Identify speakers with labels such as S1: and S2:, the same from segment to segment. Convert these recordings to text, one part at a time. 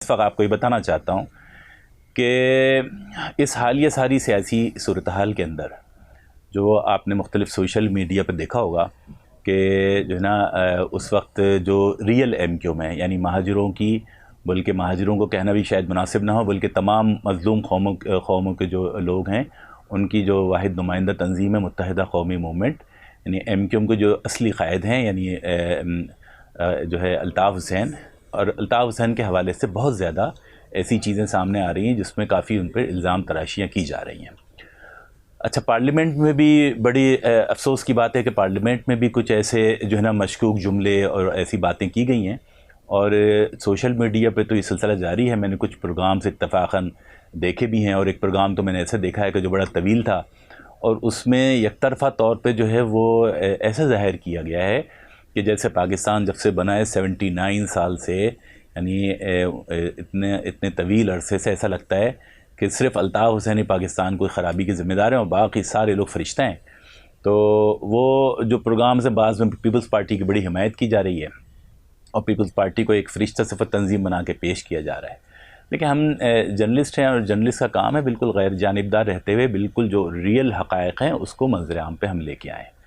S1: اس وقت آپ کو یہ بتانا چاہتا ہوں کہ اس حالیہ ساری سیاسی صورتحال کے اندر جو آپ نے مختلف سوشل میڈیا پر دیکھا ہوگا کہ جو ہے نا اس وقت جو ریئل ایم کیو میں یعنی مہاجروں کی، بلکہ مہاجروں کو کہنا بھی شاید مناسب نہ ہو، بلکہ تمام مظلوم قوموں کے جو لوگ ہیں ان کی جو واحد نمائندہ تنظیم ہے متحدہ قومی موومنٹ، یعنی ایم کیو ایم کے جو اصلی قائد ہیں یعنی جو ہے الطاف حسین، اور الطاف حسین کے حوالے سے بہت زیادہ ایسی چیزیں سامنے آ رہی ہیں جس میں کافی ان پہ الزام تراشیاں کی جا رہی ہیں۔ اچھا، پارلیمنٹ میں بھی بڑی افسوس کی بات ہے کہ پارلیمنٹ میں بھی کچھ ایسے جو ہے نا مشکوک جملے اور ایسی باتیں کی گئی ہیں، اور سوشل میڈیا پہ تو یہ سلسلہ جاری ہے۔ میں نے کچھ پروگرامز اتفاقاً دیکھے بھی ہیں، اور ایک پروگرام تو میں نے ایسے دیکھا ہے کہ جو بڑا طویل تھا، اور اس میں یک طرفہ طور پہ جو ہے وہ ایسا ظاہر کیا گیا ہے کہ جیسے پاکستان جب سے بنا ہے 79 سال سے، یعنی اتنے طویل عرصے سے ایسا لگتا ہے کہ صرف الطاف حسین پاکستان کو خرابی کے ذمہ دار ہیں اور باقی سارے لوگ فرشتہ ہیں۔ تو وہ جو پروگرامز ہیں بعض میں پیپلز پارٹی کی بڑی حمایت کی جا رہی ہے، اور پیپلز پارٹی کو ایک فرشتہ صفت تنظیم بنا کے پیش کیا جا رہا ہے۔ لیکن ہم جرنلسٹ ہیں، اور جرنلسٹ کا کام ہے بالکل غیر جانبدار رہتے ہوئے بالکل جو ریئل حقائق ہیں اس کو منظر عام پہ ہم لے کے آئیں۔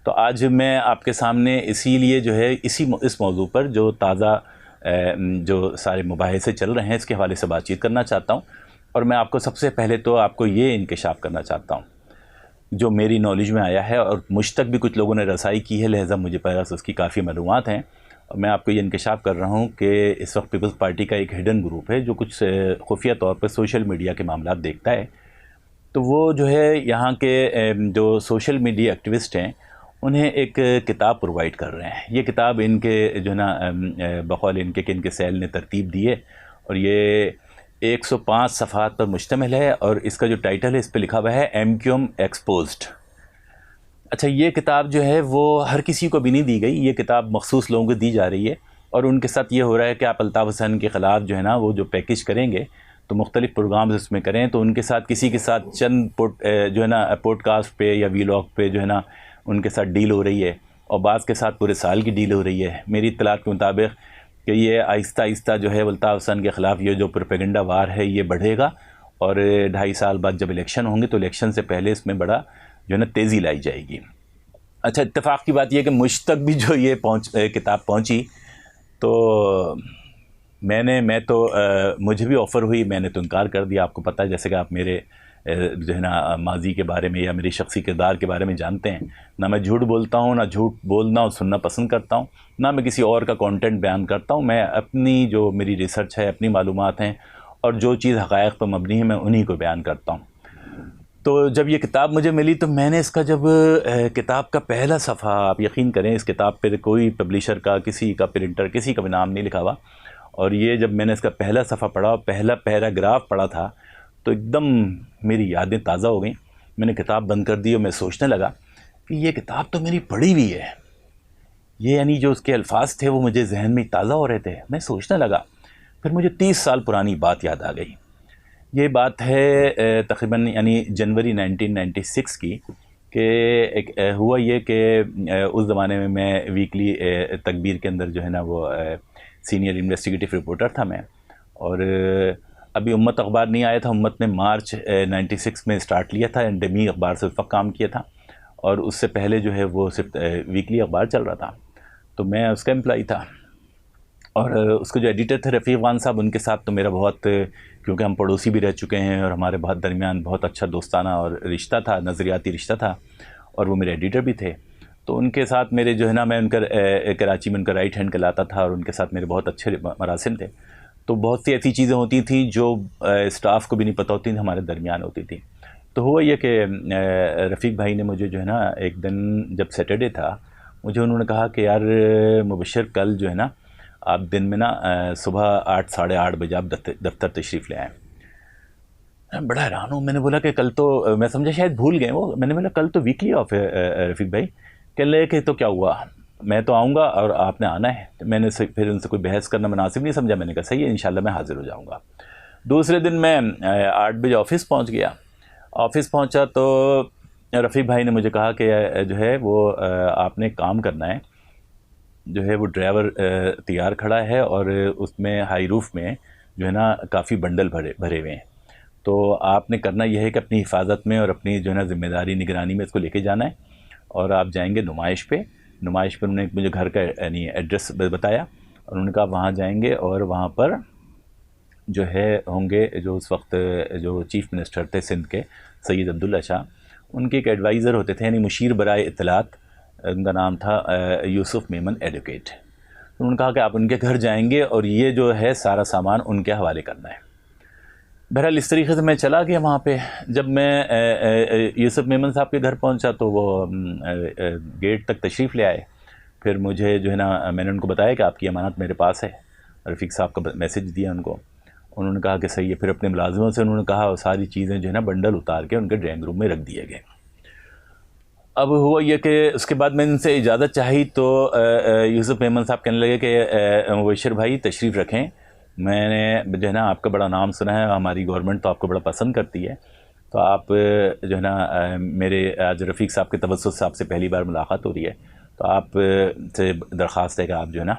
S1: تو آج میں آپ کے سامنے اسی لیے جو ہے اس موضوع پر جو تازہ جو سارے مباحثے چل رہے ہیں اس کے حوالے سے بات چیت کرنا چاہتا ہوں، اور میں آپ کو سب سے پہلے تو آپ کو یہ انکشاف کرنا چاہتا ہوں جو میری نالج میں آیا ہے، اور مجھ تک بھی کچھ لوگوں نے رسائی کی ہے، لہذا مجھے پاس اس کی کافی معلومات ہیں، اور میں آپ کو یہ انکشاف کر رہا ہوں کہ اس وقت پیپلز پارٹی کا ایک ہڈن گروپ ہے جو کچھ خفیہ طور پر سوشل میڈیا کے معاملات دیکھتا ہے۔ تو وہ جو ہے یہاں کے جو سوشل میڈیا ایکٹیوسٹ ہیں انہیں ایک کتاب پرووائڈ کر رہے ہیں۔ یہ کتاب ان کے جو ہے نا بقول ان کے سیل نے ترتیب دی ہے، اور یہ 105 صفحات پر مشتمل ہے، اور اس کا جو ٹائٹل ہے اس پہ لکھا ہوا ہے ایم کیو ایم ایکسپوزڈ۔ اچھا، یہ کتاب جو ہے وہ ہر کسی کو بھی نہیں دی گئی، یہ کتاب مخصوص لوگوں کو دی جا رہی ہے، اور ان کے ساتھ یہ ہو رہا ہے کہ آپ الطاف حسین کے خلاف جو ہے نا وہ جو پیکج کریں گے تو مختلف پروگرامز اس میں کریں، تو ان کے ساتھ کسی کے ساتھ چند جو ہے نا پوڈ کاسٹ پہ یا ویلاگ پہ جو ہے نا ان کے ساتھ ڈیل ہو رہی ہے، اور بعض کے ساتھ پورے سال کی ڈیل ہو رہی ہے۔ میری اطلاعات کے مطابق کہ یہ آہستہ آہستہ جو ہے الطاف حسین کے خلاف یہ جو پروپیگنڈا وار ہے یہ بڑھے گا، اور 2.5 سال بعد جب الیکشن ہوں گے تو الیکشن سے پہلے اس میں بڑا جو ہے نا تیزی لائی جائے گی۔ اچھا، اتفاق کی بات یہ کہ مجھ تک بھی جو یہ کتاب پہنچی تو مجھے بھی آفر ہوئی، میں نے تو انکار کر دیا۔ آپ کو پتہ ہے جیسے کہ آپ میرے جو ہے نا ماضی کے بارے میں یا میری شخصی کردار کے بارے میں جانتے ہیں، نہ میں جھوٹ بولتا ہوں، نہ جھوٹ بولنا اور سننا پسند کرتا ہوں، نہ میں کسی اور کا کانٹینٹ بیان کرتا ہوں۔ میں اپنی جو میری ریسرچ ہے، اپنی معلومات ہیں، اور جو چیز حقائق پر مبنی ہے میں انہی کو بیان کرتا ہوں۔ تو جب یہ کتاب مجھے ملی تو میں نے اس کا جب کتاب کا پہلا صفحہ، آپ یقین کریں اس کتاب پہ کوئی پبلیشر کا، کسی کا پرنٹر، کسی کا بھی نام نہیں لکھا ہوا، اور یہ جب میں نے اس کا پہلا صفحہ پڑھا، پہلا پیراگراف پڑھا تھا تو ایک دم میری یادیں تازہ ہو گئیں۔ میں نے کتاب بند کر دی اور میں سوچنے لگا کہ یہ کتاب تو میری پڑھی ہوئی ہے، یہ یعنی جو اس کے الفاظ تھے وہ مجھے ذہن میں تازہ ہو رہے تھے۔ میں سوچنے لگا، پھر مجھے 30 سال پرانی بات یاد آ گئی۔ یہ بات ہے تقریباً یعنی جنوری 1996 کی، کہ ہوا یہ کہ اس زمانے میں ویکلی تکبیر کے اندر جو ہے نا وہ سینئر انویسٹیگیٹو رپورٹر تھا میں، اور ابھی امت اخبار نہیں آیا تھا۔ امت نے مارچ 96 میں سٹارٹ لیا تھا، ڈمی اخبار سے اس وقت کام کیا تھا، اور اس سے پہلے جو ہے وہ صرف ویکلی اخبار چل رہا تھا، تو میں اس کا امپلائی تھا۔ اور اس کے جو ایڈیٹر تھے رفیق وان صاحب، ان کے ساتھ تو میرا بہت، کیونکہ ہم پڑوسی بھی رہ چکے ہیں اور ہمارے بہت درمیان بہت اچھا دوستانہ اور رشتہ تھا، نظریاتی رشتہ تھا، اور وہ میرے ایڈیٹر بھی تھے۔ تو ان کے ساتھ میرے جو ہے نا میں ان کا کراچی میں ان کا رائٹ ہینڈ کہلاتا تھا، اور ان کے ساتھ میرے بہت اچھے مراسم تھے۔ تو بہت سی ایسی چیزیں ہوتی تھیں جو اسٹاف کو بھی نہیں پتہ ہوتی تھیں، ہمارے درمیان ہوتی تھیں۔ تو ہوا یہ کہ رفیق بھائی نے مجھے جو ہے نا ایک دن جب سیٹرڈے تھا، مجھے انہوں نے کہا کہ یار مبشر، کل جو ہے نا آپ دن میں نا صبح 8 ساڑھے 8 بجے آپ دفتر تشریف لے آئیں۔ میں بڑا حیران ہوں، میں نے بولا کہ کل تو، میں سمجھا شاید بھول گئے وہ، میں نے بولا کل تو ویکلی آف ہے رفیق بھائی، کہہ لے کہ تو کیا ہوا، میں تو آؤں گا اور آپ نے آنا ہے۔ میں نے پھر ان سے کوئی بحث کرنا مناسب نہیں سمجھا، میں نے کہا صحیح ہے، انشاءاللہ میں حاضر ہو جاؤں گا۔ دوسرے دن میں 8 بجے آفس پہنچ گیا۔ آفس پہنچا تو رفیق بھائی نے مجھے کہا کہ جو ہے وہ آپ نے کام کرنا ہے، جو ہے وہ ڈرائیور تیار کھڑا ہے، اور اس میں ہائی روف میں جو ہے نا کافی بنڈل بھرے ہوئے ہیں. تو آپ نے کرنا یہ ہے کہ اپنی حفاظت میں اور اپنی جو ہے نا ذمہ داری نگرانی میں اس کو لے کے جانا ہے. اور آپ جائیں گے نمائش پہ انہوں نے مجھے گھر کا یعنی ایڈریس بتایا، اور انہوں نے کہا وہاں جائیں گے، اور وہاں پر جو ہے ہوں گے جو اس وقت جو چیف منسٹر تھے سندھ کے سید عبداللہ شاہ، ان کے ایک ایڈوائزر ہوتے تھے یعنی مشیر برائے اطلاعات، ان کا نام تھا یوسف میمن ایڈوکیٹ. انہوں نے کہا کہ آپ ان کے گھر جائیں گے اور یہ جو ہے سارا سامان ان کے حوالے کرنا ہے. بہرحال اس طریقے سے میں چلا گیا وہاں پہ. جب میں یوسف میمن صاحب کے گھر پہنچا تو وہ گیٹ تک تشریف لے آئے. پھر مجھے جو ہے نا میں نے ان کو بتایا کہ آپ کی امانت میرے پاس ہے، رفیق صاحب کا میسج دیا ان کو. انہوں نے کہا کہ صحیح ہے. پھر اپنے ملازموں سے انہوں نے کہا اور ساری چیزیں جو ہے نا بنڈل اتار کے ان کے ڈرائنگ روم میں رکھ دیے گئے. اب ہوا یہ کہ اس کے بعد میں ان سے اجازت چاہی تو یوسف میمن صاحب کہنے لگے کہ مبشر بھائی تشریف رکھیں، میں نے جو ہے نا آپ کا بڑا نام سنا ہے، ہماری گورنمنٹ تو آپ کو بڑا پسند کرتی ہے، تو آپ جو ہے نا میرے آج رفیق صاحب کے توسط سے آپ سے پہلی بار ملاقات ہو رہی ہے، تو آپ سے درخواست ہے کہ آپ جو ہے نا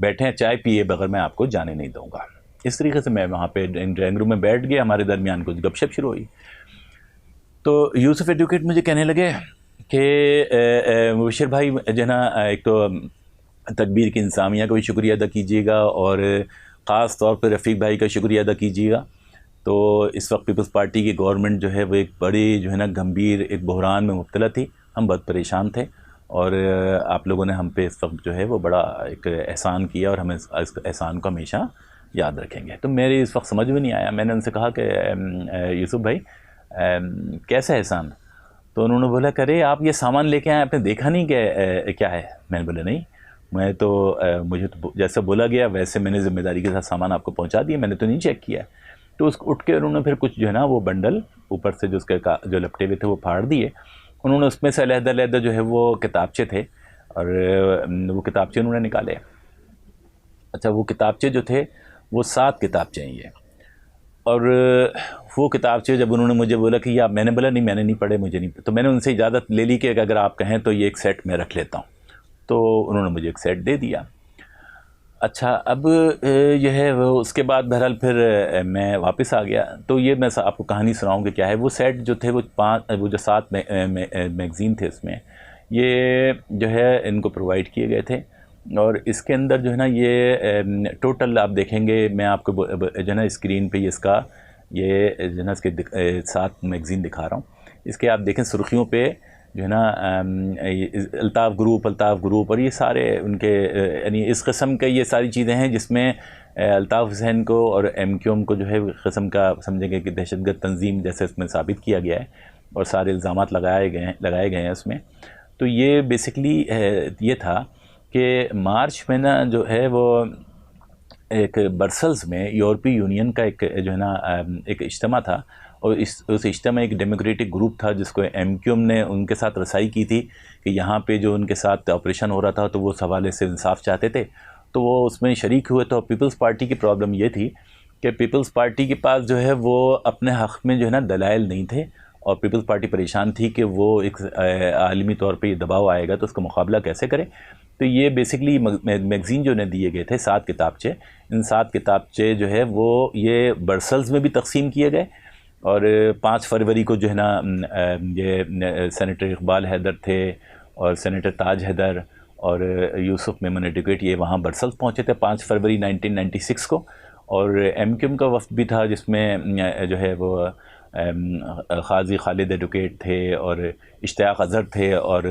S1: بیٹھیں، چائے پیئے بغیر میں آپ کو جانے نہیں دوں گا. اس طریقے سے میں وہاں پہ ڈرائنگ روم میں بیٹھ گیا، ہمارے درمیان کچھ گپ شپ شروع ہوئی. تو یوسف ایڈوکیٹ مجھے کہنے لگے کہ مبشر بھائی جو ہے نا ایک تو تکبیر کی انتظامیہ کا بھی شکریہ ادا کیجیے گا، اور خاص طور پہ رفیق بھائی کا شکریہ ادا کیجیے گا. تو اس وقت پیپلز پارٹی کی گورنمنٹ جو ہے وہ ایک بڑی جو ہے نا گمبھیر ایک بحران میں مبتلا تھی، ہم بہت پریشان تھے، اور آپ لوگوں نے ہم پہ اس وقت جو ہے وہ بڑا ایک احسان کیا، اور ہم اس احسان کو ہمیشہ یاد رکھیں گے. تو میری اس وقت سمجھ میں نہیں آیا. میں نے ان سے کہا کہ یوسف بھائی کیسا احسان؟ تو انہوں نے بولا کرے آپ یہ سامان لے کے آئے، آپ نے دیکھا نہیں کہ کیا ہے؟ میں نے بولا نہیں، میں تو مجھے تو جیسا بولا گیا ویسے میں نے ذمہ داری کے ساتھ سامان آپ کو پہنچا دیا، میں نے تو نہیں چیک کیا. تو اس اٹھ کے انہوں نے پھر کچھ جو ہے نا وہ بنڈل اوپر سے جو اس کے جو لپٹے ہوئے تھے وہ پھاڑ دیے. انہوں نے اس میں سے علیحدہ جو ہے وہ کتابچے تھے، اور وہ کتابچے انہوں نے نکالے. اچھا وہ کتابچے جو تھے وہ 7 کتابچے ہیں یہ، اور وہ کتابچے جب انہوں نے مجھے بولا کہ میں نے بولا نہیں میں نے نہیں پڑھے، مجھے نہیں، تو میں نے ان سے اجازت لے لی کہ اگر آپ کہیں تو یہ ایک سیٹ میں رکھ لیتا ہوں. تو انہوں نے مجھے ایک سیٹ دے دیا. اچھا اب یہ ہے وہ اس کے بعد بہرحال پھر میں واپس آ گیا. تو یہ میں آپ کو کہانی سناؤں کہ کیا ہے وہ سیٹ جو تھے وہ 7 میگزین تھے، اس میں یہ جو ہے ان کو پرووائڈ کیے گئے تھے. اور اس کے اندر جو ہے نا یہ ٹوٹل آپ دیکھیں گے، میں آپ کو جو ہے نا اسکرین پہ اس کا یہ جو ہے نا اس کے 7 میگزین دکھا رہا ہوں. اس کے آپ دیکھیں سرخیوں پہ جو ہے نا الطاف گروپ اور یہ سارے ان کے یعنی اس قسم کے یہ ساری چیزیں ہیں جس میں الطاف حسین کو اور ایم کیو ایم کو جو ہے قسم کا سمجھیں گے کہ دہشت گرد تنظیم جیسے اس میں ثابت کیا گیا ہے، اور سارے الزامات لگائے گئے ہیں اس میں. تو یہ بیسکلی یہ تھا کہ مارچ میں نا جو ہے وہ ایک برسلز میں یورپی یونین کا ایک جو ہے نا ایک اجتماع تھا، اور اس اجتماع میں ایک ڈیموکریٹک گروپ تھا جس کو ایم کیو ایم نے ان کے ساتھ رسائی کی تھی کہ یہاں پہ جو ان کے ساتھ آپریشن ہو رہا تھا تو وہ اس حوالے سے انصاف چاہتے تھے، تو وہ اس میں شریک ہوئے. تو پیپلز پارٹی کی پرابلم یہ تھی کہ پیپلز پارٹی کے پاس جو ہے وہ اپنے حق میں جو ہے نا دلائل نہیں تھے، اور پیپلز پارٹی پریشان تھی کہ وہ ایک عالمی طور پہ یہ دباؤ آئے گا تو اس کا مقابلہ کیسے کرے. تو یہ بیسکلی میگزین جو انہیں دیے گئے تھے 7 کتابچے، ان 7 کتابچے جو ہے وہ یہ برسلز میں بھی تقسیم کیے گئے، اور 5 فروری کو جو ہے نا یہ سینیٹر اقبال حیدر تھے اور سینیٹر تاج حیدر اور یوسف میمن ایڈوکیٹ یہ وہاں برسلز پہنچے تھے 5 فروری 1996 کو. اور ایم کیو ایم کا وفد بھی تھا جس میں جو ہے وہ قاضی خالد ایڈوکیٹ تھے اور اشتیاق اظہر تھے، اور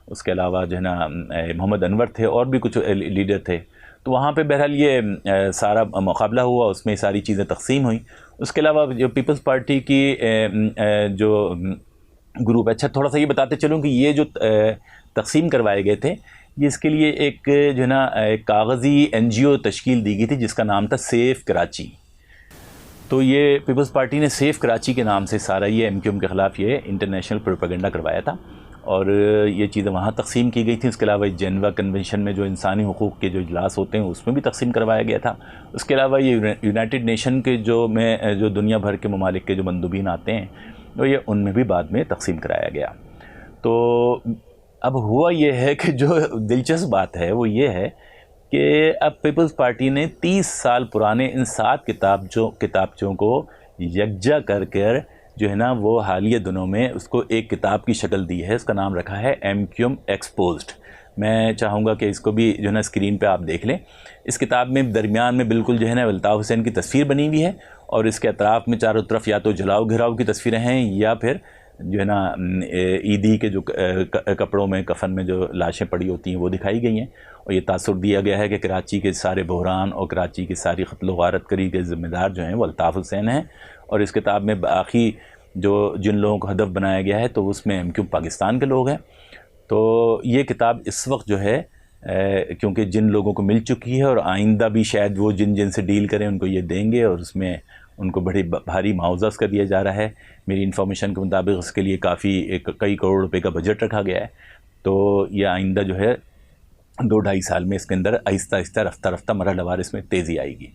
S1: اس کے علاوہ جو ہے نا محمد انور تھے، اور بھی کچھ لیڈر تھے. تو وہاں پہ بہرحال یہ سارا مقابلہ ہوا، اس میں ساری چیزیں تقسیم ہوئیں. اس کے علاوہ جو پیپلز پارٹی کی جو گروپ، اچھا تھوڑا سا یہ بتاتے چلوں کہ یہ جو تقسیم کروائے گئے تھے یہ اس کے لیے ایک جو ہے نا ایک کاغذی این جی او تشکیل دی گئی تھی جس کا نام تھا سیف کراچی. تو یہ پیپلز پارٹی نے سیف کراچی کے نام سے سارا یہ ایم کیو ایم کے خلاف یہ انٹرنیشنل پروپیگنڈا کروایا تھا، اور یہ چیزیں وہاں تقسیم کی گئی تھیں. اس کے علاوہ جنیوا کنونشن میں جو انسانی حقوق کے جو اجلاس ہوتے ہیں اس میں بھی تقسیم کروایا گیا تھا. اس کے علاوہ یہ یونائٹڈ نیشن کے جو دنیا بھر کے ممالک کے جو مندوبین آتے ہیں تو یہ ان میں بھی بعد میں تقسیم کرایا گیا. تو اب ہوا یہ ہے کہ جو دلچسپ بات ہے وہ یہ ہے کہ اب پیپلز پارٹی نے 30 سال پرانے ان 7 کتابچوں کو یکجا کر جو ہے نا وہ حالیہ دنوں میں اس کو ایک کتاب کی شکل دی ہے. اس کا نام رکھا ہے ایم کیو ایم ایکسپوزڈ. میں چاہوں گا کہ اس کو بھی جو ہے نا اسکرین پہ آپ دیکھ لیں. اس کتاب میں درمیان میں بالکل جو ہے نا الطاف حسین کی تصویر بنی ہوئی ہے اور اس کے اطراف میں چاروں طرف یا تو جلاؤ گھراؤ کی تصویریں ہیں یا پھر جو ہے نا عیدی کے جو کپڑوں میں کفن میں جو لاشیں پڑی ہوتی ہیں وہ دکھائی گئی ہیں. اور یہ تاثر دیا گیا ہے کہ کراچی کے سارے بحران اور کراچی کی ساری قتل و غارت کری کے ذمہ دار جو ہیں وہ الطاف حسین ہیں. اور اس کتاب میں باقی جن لوگوں کو ہدف بنایا گیا ہے تو اس میں ایم کیو پاکستان کے لوگ ہیں. تو یہ کتاب اس وقت جو ہے کیونکہ جن لوگوں کو مل چکی ہے اور آئندہ بھی شاید وہ جن سے ڈیل کریں ان کو یہ دیں گے اور اس میں ان کو بڑی بھاری معاوضہ اس کا دیا جا رہا ہے. میری انفارمیشن کے مطابق اس کے لیے کئی کروڑ روپے کا بجٹ رکھا گیا ہے. تو یہ آئندہ جو ہے 2-2.5 سال میں اس کے اندر آہستہ آہستہ رفتہ مرحلہ وار اس میں تیزی آئے گی.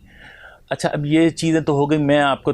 S1: اچھا اب یہ چیزیں تو ہو گئی. میں آپ کو